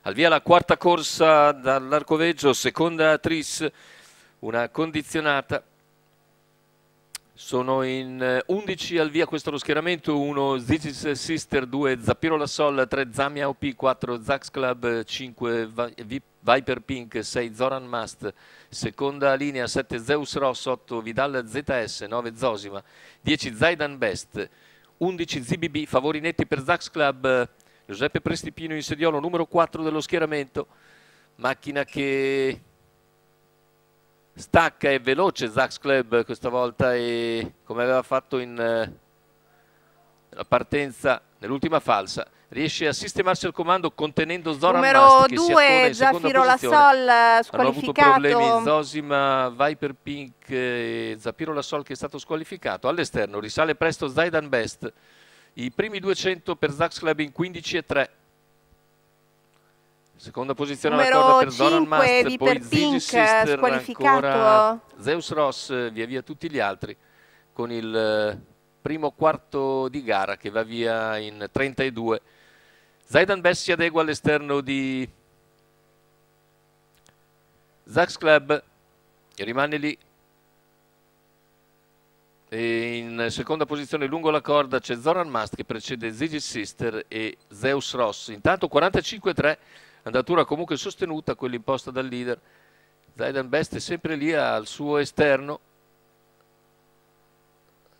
Al via la quarta corsa dall'Arcoveggio, seconda tris, una condizionata. Sono in 11 al via questo lo schieramento: 1 Zigis Sister, 2 Zappiro La Sol, 3 Zamia OP, 4 Zax Club, 5 Viper Pink, 6 Zoran Mast, seconda linea 7 Zeus Ross, 8 Vidal ZS, 9 Zosima, 10 Zaidan Best, 11 ZBB, favori netti per Zax Club. Giuseppe Prestipino in sediolo, numero 4 dello schieramento, macchina che stacca e veloce Zax Club questa volta, e come aveva fatto in partenza nell'ultima falsa riesce a sistemarsi al comando contenendo Zoran Mast, che si accona in seconda Zaffiro La posizione. Sol squalificato. Hanno avuto problemi Zosima, Viper Pink e Zappiro La Sol, che è stato squalificato. All'esterno risale presto Zaidan Best, i primi 200 per Zax Club in 15,3. Seconda posizione alla corda per Zoran Mast, poi Zigis Sister, ancora Zeus Ross, via via tutti gli altri, con il primo quarto di gara che va via in 32. Zaidan Best si adegua all'esterno di Zax Club e rimane lì. E in seconda posizione lungo la corda c'è Zoran Mast che precede Zigis Sister e Zeus Ross. Intanto 45,3, andatura comunque sostenuta, quella imposta dal leader. Zaidan Best è sempre lì al suo esterno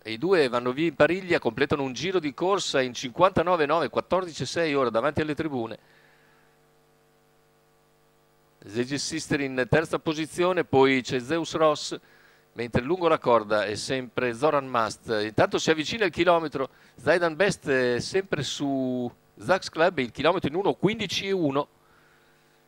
e i due vanno via in pariglia, completano un giro di corsa in 59,9, 14,6 ora davanti alle tribune. Zigis Sister in terza posizione, poi c'è Zeus Ross, mentre lungo la corda è sempre Zoran Mast. Intanto si avvicina il chilometro, Zaidan Best è sempre su Zax Club, il chilometro in 1,15,1.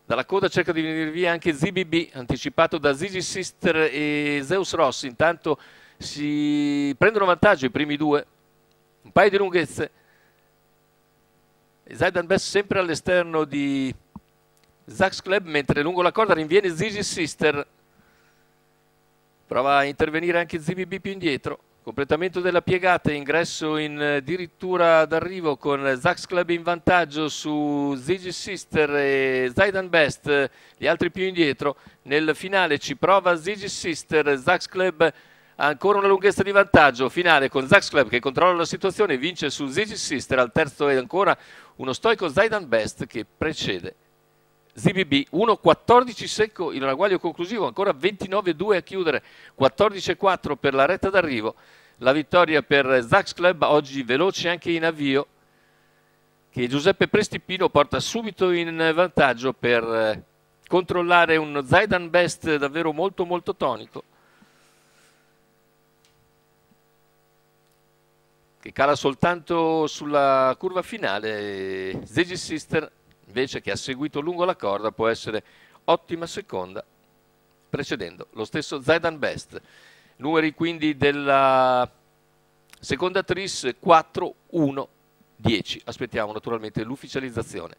Dalla coda cerca di venire via anche ZBB, anticipato da Zigis Sister e Zeus Ross. Intanto si prendono vantaggio i primi due, un paio di lunghezze. Zaidan Best sempre all'esterno di Zax Club, mentre lungo la corda rinviene Zigis Sister. Prova a intervenire anche ZBB più indietro. Completamento della piegata, ingresso in dirittura d'arrivo con Zax Club in vantaggio su Zigis Sister e Zaidan Best, gli altri più indietro. Nel finale ci prova Zigis Sister, Zax Club ancora una lunghezza di vantaggio. Finale con Zax Club che controlla la situazione, vince su Zigis Sister. Al terzo è ancora uno stoico Zaidan Best che precede ZBB. 1,14 secco il ragguaglio conclusivo, ancora 29,2 a chiudere, 14,4 per la retta d'arrivo. La vittoria per Zax Club, oggi veloce anche in avvio, che Giuseppe Prestipino porta subito in vantaggio per controllare uno Zaidan Best davvero molto molto tonico, che cala soltanto sulla curva finale. Zigis Sister invece, che ha seguito lungo la corda, può essere ottima seconda, precedendo lo stesso Zaidan Best. Numeri quindi della seconda tris: 4, 1, 10. Aspettiamo naturalmente l'ufficializzazione.